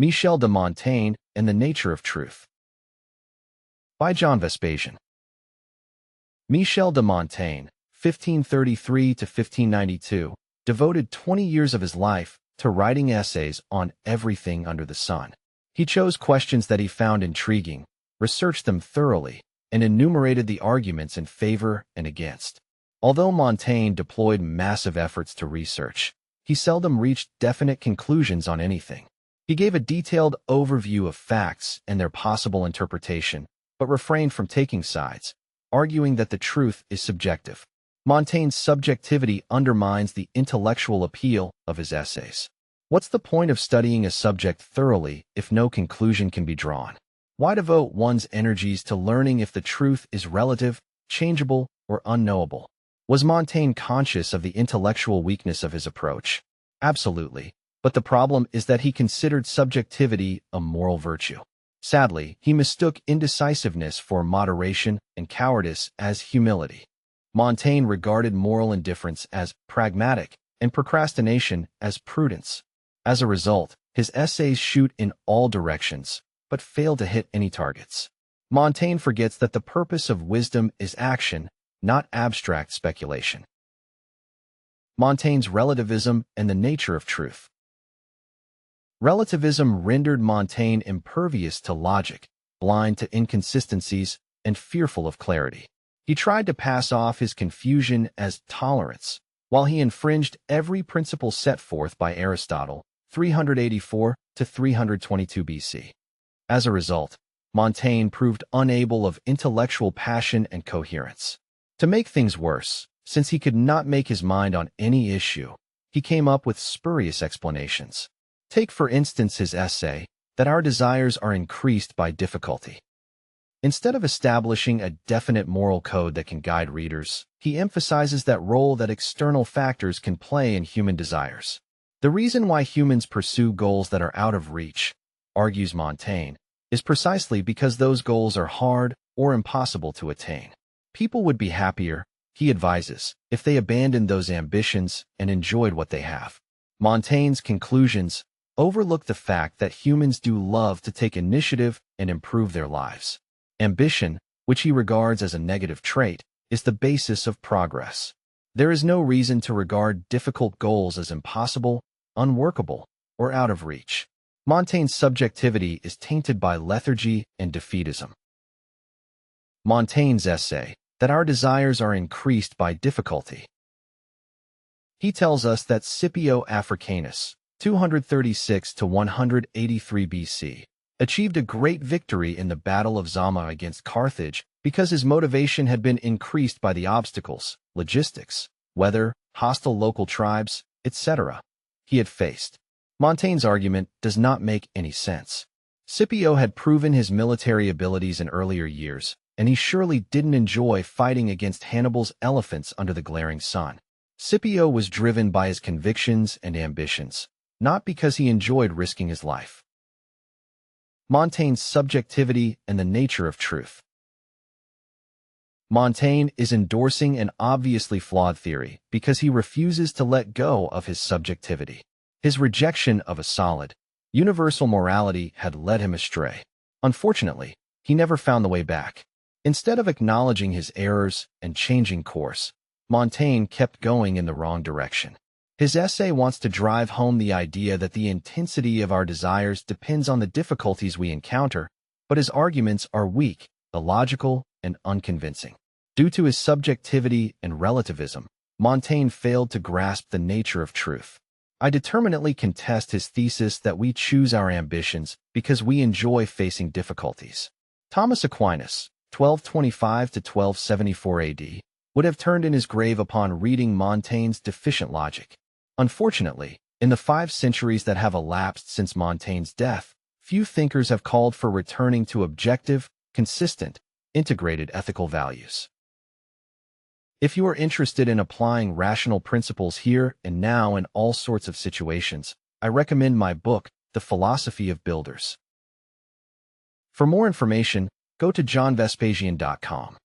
Michel de Montaigne and the Nature of Truth. By John Vespasian. Michel de Montaigne, 1533 to 1592, devoted 20 years of his life to writing essays on everything under the sun. He chose questions that he found intriguing, researched them thoroughly, and enumerated the arguments in favor and against. Although Montaigne deployed massive efforts to research, he seldom reached definite conclusions on anything. He gave a detailed overview of facts and their possible interpretation, but refrained from taking sides, arguing that the truth is subjective. Montaigne's subjectivity undermines the intellectual appeal of his essays. What's the point of studying a subject thoroughly if no conclusion can be drawn? Why devote one's energies to learning if the truth is relative, changeable, or unknowable? Was Montaigne conscious of the intellectual weakness of his approach? Absolutely, but the problem is that he considered subjectivity a moral virtue. Sadly, he mistook indecisiveness for moderation and cowardice as humility. Montaigne regarded moral indifference as pragmatic and procrastination as prudence. As a result, his essays shoot in all directions, but fail to hit any targets. Montaigne forgets that the purpose of wisdom is action, not abstract speculation. Montaigne's relativism and the nature of truth. Relativism rendered Montaigne impervious to logic, blind to inconsistencies, and fearful of clarity. He tried to pass off his confusion as tolerance, while he infringed every principle set forth by Aristotle, 384 to 322 BC. As a result, Montaigne proved unable of intellectual passion and coherence. To make things worse, since he could not make his mind on any issue, he came up with spurious explanations. Take, for instance, his essay, that our desires are increased by difficulty. Instead of establishing a definite moral code that can guide readers, he emphasizes that role that external factors can play in human desires. The reason why humans pursue goals that are out of reach, argues Montaigne, is precisely because those goals are hard or impossible to attain. People would be happier, he advises, if they abandoned those ambitions and enjoyed what they have. Montaigne's conclusions overlook the fact that humans do love to take initiative and improve their lives. Ambition, which he regards as a negative trait, is the basis of progress. There is no reason to regard difficult goals as impossible, unworkable, or out of reach. Montaigne's subjectivity is tainted by lethargy and defeatism. Montaigne's essay, that our desires are increased by difficulty. He tells us that Scipio Africanus, 236 to 183 BC, achieved a great victory in the Battle of Zama against Carthage because his motivation had been increased by the obstacles, logistics, weather, hostile local tribes, etc. he had faced. Montaigne's argument does not make any sense. Scipio had proven his military abilities in earlier years, and he surely didn't enjoy fighting against Hannibal's elephants under the glaring sun. Scipio was driven by his convictions and ambitions, not because he enjoyed risking his life. Montaigne's subjectivity and the nature of truth. Montaigne is endorsing an obviously flawed theory because he refuses to let go of his subjectivity. His rejection of a solid, universal morality had led him astray. Unfortunately, he never found the way back. Instead of acknowledging his errors and changing course, Montaigne kept going in the wrong direction. His essay wants to drive home the idea that the intensity of our desires depends on the difficulties we encounter, but his arguments are weak, illogical, and unconvincing. Due to his subjectivity and relativism, Montaigne failed to grasp the nature of truth. I determinately contest his thesis that we choose our ambitions because we enjoy facing difficulties. Thomas Aquinas, 1225 to 1274 AD, would have turned in his grave upon reading Montaigne's deficient logic. Unfortunately, in the 5 centuries that have elapsed since Montaigne's death, few thinkers have called for returning to objective, consistent, integrated ethical values. If you are interested in applying rational principles here and now in all sorts of situations, I recommend my book, The Philosophy of Builders. For more information, go to johnvespasian.com.